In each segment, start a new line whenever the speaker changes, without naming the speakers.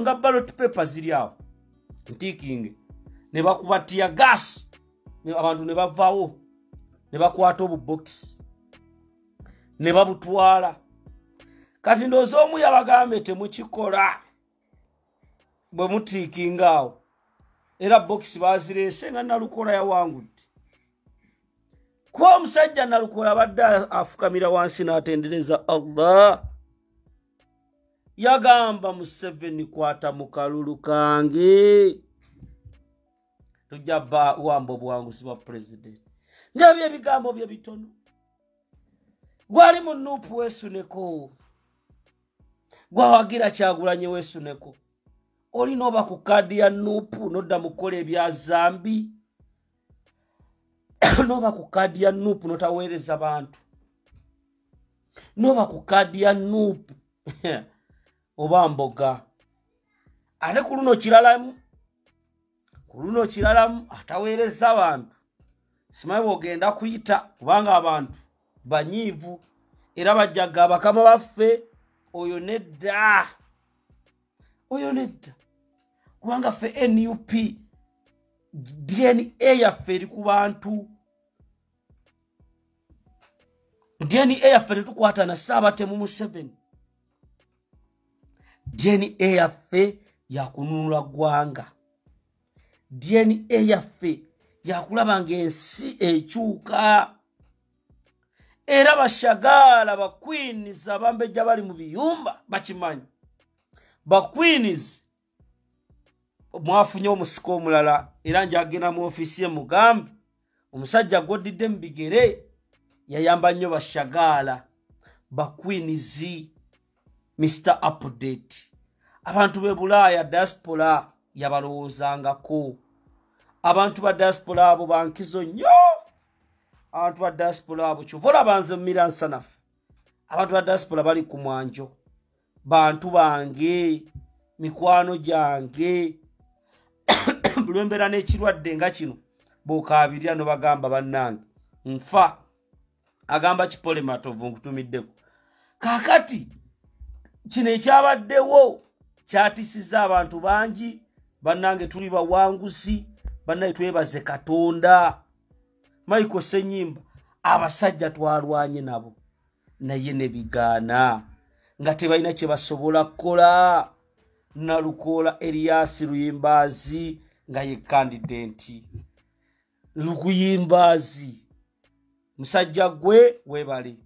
nga ballot paper ziri awo ntikinge ne bakubatia gas abantu ne bavaawo ne bakwata obubox ne babutwala kati ndozo omu yabagambe temukikola bwe mutikinga awo era box bazirese nga Nalukola yawangudde kwa omusajja Nalukola badde afukamira wansi n'atendereza Allah yagamba Museveni kwata mu kalulu kange tujja wambo bwanguzi bwa president ngabye ebigambo bye bitono gwali mu Nuupu weesuneko gwawagira Kyagulanyi weesuneko olina oba ku kaadi ya Nuupu nodda mukola ebya zambi noba ku kaadi ya Nuupu notaweereza bantu noba ku kaadi ya Nuupu oba mboga ate ku luno kiralamu ataweereza abantu simanyi bw'ogenda kuyita kubanga abantu banyiivu era bajjaga bakama baffe oyo nedda kubanga ffe NUP DNA yaffe eri ku bantu DNA yaffe tetukwata na Ssaabatemu Museveni DNA yaffe yakununula gwanga DNA yaffe yakulaba ng'ensi ekyuka era bashagaala ba queens abambejja bali mu biyumba bakimanyi ba queens mwafunye omusiko omulala era njagenda mu ofisi ye mugambe omusajja godidde mu bigere yayamba nnyo bashagaala ba queens Mr. Update abantu be Bulaaya diaspora yabalowoozangako abantu ba diaspora abo bankizo nnyo abantu ba diaspora abo kyuvola banze mumira nsanafu abantu ba diaspora bali ku mwanjo bantu bange mikwano gyange bulwembera n'ekirwadde nga kino bw'okaabirira no bagamba bannange nfa agamba Kipole Matovu nkutumiddeko kaakati kino ekyabaddewo kyatisiza abantu bangi bannange tuli bawanguzi bannaye twebaze Katonda Michael Senyimba abasajja twalwanye nabo naye ne bigaana nga tebalina kye basobola kukola Nalukola Erias Luyimbazi nga ye candidate Luyimbazi musajja gwe webale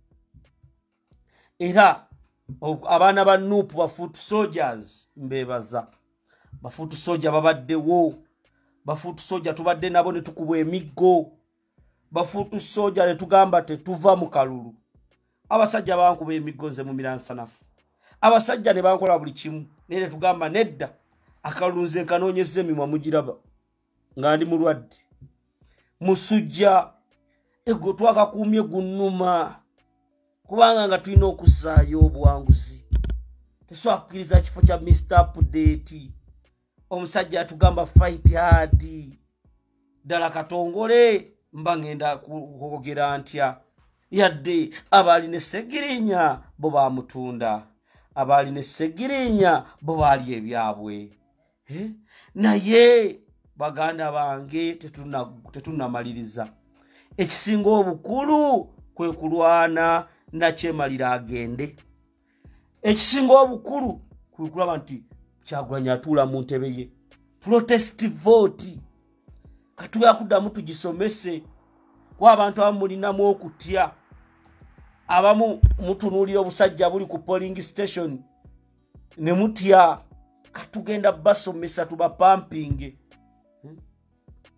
era abaana ba Nuupu ba foot soldiers mbebaza ba foot soldier babaddewo ba foot soldier tubadde nabo ne tukubwa emiggo ba foot soldier ne tugamba tetuva mu kalulu abasajja bankuba emiggo nze mu miransanafu abasajja ne bankola buli kimu ne tugamba nedda akalunze nkanoonyeza emimwa mugiraba nga ndi mulwadde musujja ego twakakuumye gunnuma kubanga nga tulina okusaayo obuwanguzi tesobola kukkiriza kifo kya Mr. Update omusajja atugamba fight hard ddala katongole mba ngenda kwogera ntya yadde abaali ne Segirinya bo baamutunda abaali ne Segirinya bo baali ebyabwe naye baganda bange tetunnamaliriza ekisinga obukulu kwe kulwana nakyemalira agende ekisinga obukulu kwe kulaba nti Kyagulanyi atuula mu ntebe ye protest vote katuya kuddamu tugisomese kwa abantu abamulinamu okutya abamu mutunuulira obusajja buli ku polling station ne mutya katugenda basomesa tuba pumping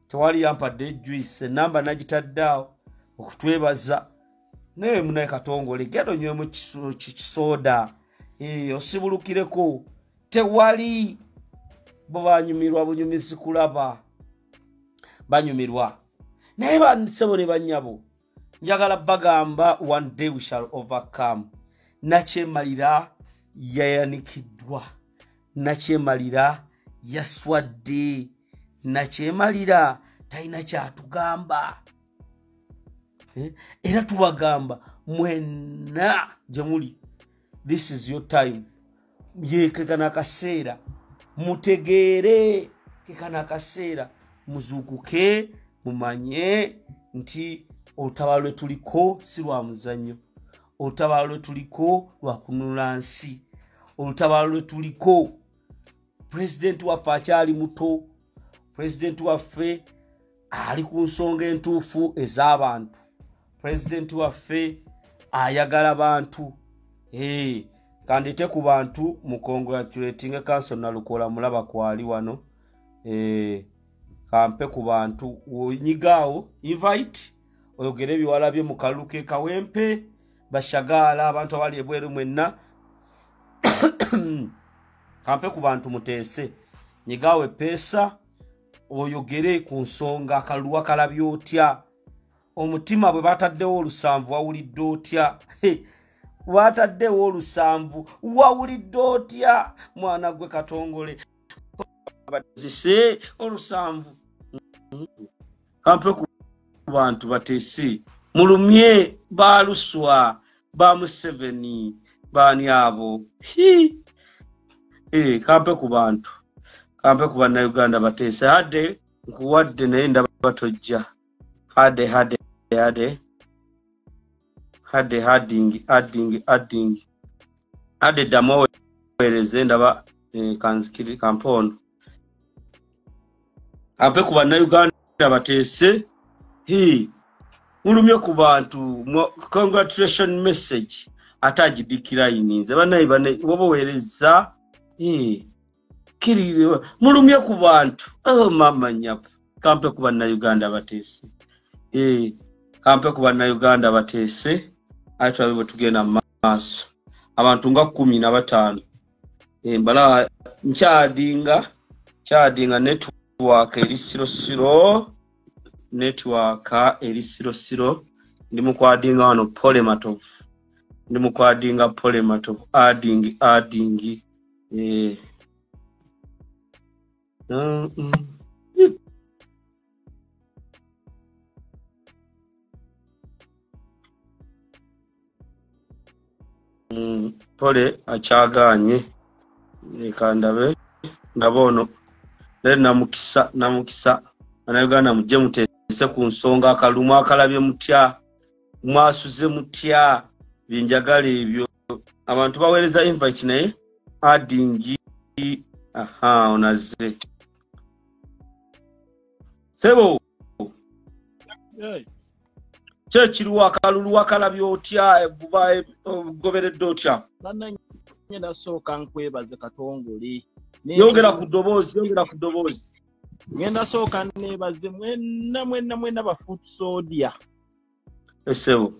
tewali yampadde juice enamba nagitaddaawo okutwebaza naye munaye katongole gendo nywemu kisoda osibulukireko tewali bo banyumirwa bunyumizi kulaba banyumirwa naye bansebo ne bannyabo njagala bagamba one day we shall overcome nakyemalira yayanikiddwa nakyemalira yaswadde nakyemalira talina kyatugamba era tubagamba mwenna gye muli this is your time yekekana kaseera mutegeere kekana kaseera muzuukuke mumanye nti olutabaalo lwe tuliko si lwa muzannyo, olutabaalo lwe tuliko lwa kununula nsi, olutabaalo lwe tuliko pulezidenti waffe akyali muto, pulezidenti waffe ali ku nsonga entuufu ez'abantu, pulezidenti waffe ayagala bantu. Kandite ku bantu mu congratulating Council Nalukola mulaba kwali wano. Kampe ku bantu wonyigaawo invite oyogere biwala bye mu Kaluke Kawempe Bashagala abantu abali ebweru mwenna. Kampe ku bantu muteese nyigawe pesa oyogere ku nsonga akaluwa kalabye otya, omutima bwe bataddewo olusanvu wawulidde otya, wataddewo olusanvu wawulidde otya mwana gwe Katongole bazise olusanvu. Kampe ku bantu bateese mulumye baluswa ba Museveni bani abo kampe ku bantu, kampe ku bannayuganda bateese hadde nkuwadde naye ndaba batojja hadde ddamu oweereze ndaba kanzikiri kampono. Kampe ku bannayuganda bateese mulumye ku bantu congratulation message ate agidikirayininze bannayi bane woba oweereza kirire mulumye ku bantu mama nyapu. Kampe ku bannayuganda bateese kampe ku bannayuganda bateese ate twabe bwe tugenda mu maaso abantu nga 15 mbala nkyadinga network eri siro ndi mu kwadinga wano Polematov adding pole akyaganye kandabe ndabono namukisa Bannayuganda mujje muteese ku nsonga akalumu akalabye mutya mwasuze mutya binjagala ebyo abantu baweereza invite naye adding onaze sebo kyekiriwo akalulu akalabye otya buba goberedde otya.
Ngenda sooka nkwebaze Katongole
yongera ku ddoboozi
ngenda sooka nebaze mwenna bafuutu sodia
esebo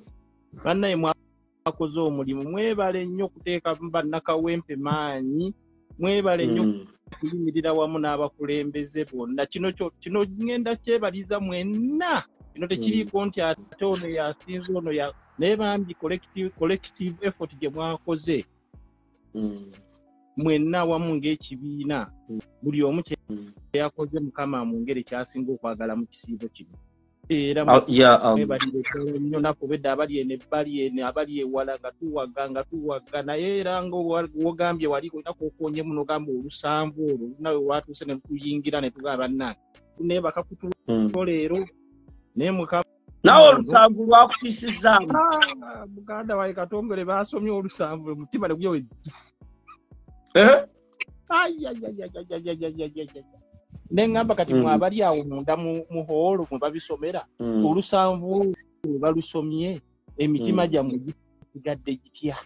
bannaye mwakoze omulimu mwebale nnyo okuteeka bannakawempe maanyi mwebale nnyo okuyimirira wamu n'abakulembeze bonna kino ngenda kyebaliza mwenna kino tekiriiko nti ate ono yasinze ono naye bambi collective effort gye mwakoze mwenna wamu ng'ekibiina buli omu yakoze Mukama mu ngeri kyasinga okwagala mu kisiibo kino era mwebalire nnyo nakubedde abali ene abali ewala nga tuwagga naye era ng'ogambye wali olina kwokoonye muno gamba olusanvu olwo nawe watuuse ne tuyingira ne tugamba bannange tuneebaka kutulo leero naye Mukama
nawe olusanvu lwakufiisizza
muganda wawe Katongole baasomye olusanvu omutima ne guywe nengamba kati mwabali awo munda mu holo mwe babisomera olusanvu balusomye emitima gyammwe gigadde gitya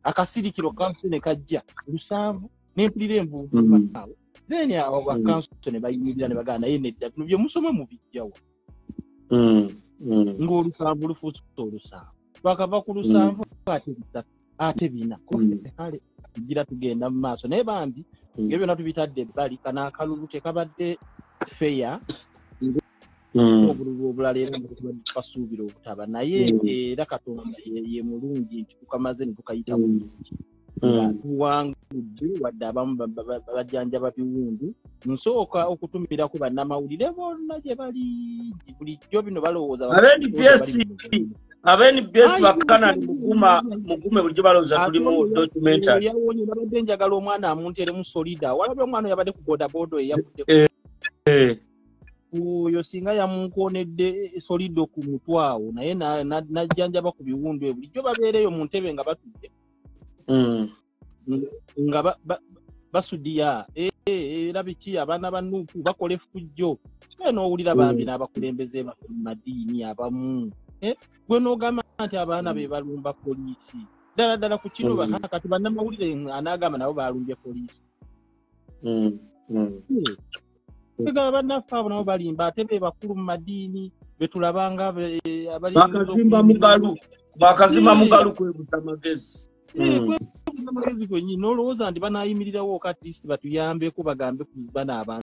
akasirikiro kansi ne kajja olusanvu n'empulira envuuvu awo then awo bakanso ne bayimirira ne bagana naye nedda bino bye musoma mu bijjawo ng'olusanvu lufuuse olusanvu twakava ku lusanvu ate bina kale tugira tugenda mu maaso naye bambi ngebyo natubitadde ebbali kana akalulu tekabadde feya obululu obulala era basuubira obutaba naye era Katonda ye mulungi nti tukamaze ne tukayita bulungi tuwangudde wadde abamu bajjanjaba biwundu nsooka okutumira ku bannamawulire bonna gye bali bulijjo bino balowooza
abeni besi bakana ni mugume bulijjo baloza tuli mu documentary
yawonye nabadde njagala omwana amuntere mu solida walabe omwana yabadde ku boda bodo eyabudde oyo singa yamunkonedde solido ku mutwawo naye najjanjaba ku biwundu bulijjo babeereyo mu ntebe nga batudde nga basudiya era biki abaana ba Nuupu bakola effujjo n'owulira bambi n'abakulembeze mu madiini abamu gwe n'ogamba nti abaana be balumba poliisi ddala ku kino kati bannamawulire anaagamba nabo balumbye poliisi egaba bannaffe abo nabo balimba ate be bakulu mu madiini betulabanga
bakazimba mugalu kwebuta magezi
amagezi gwennyini n'olowooza nti banaayimirirawo kati batuyambeko bagambe ku bana abantu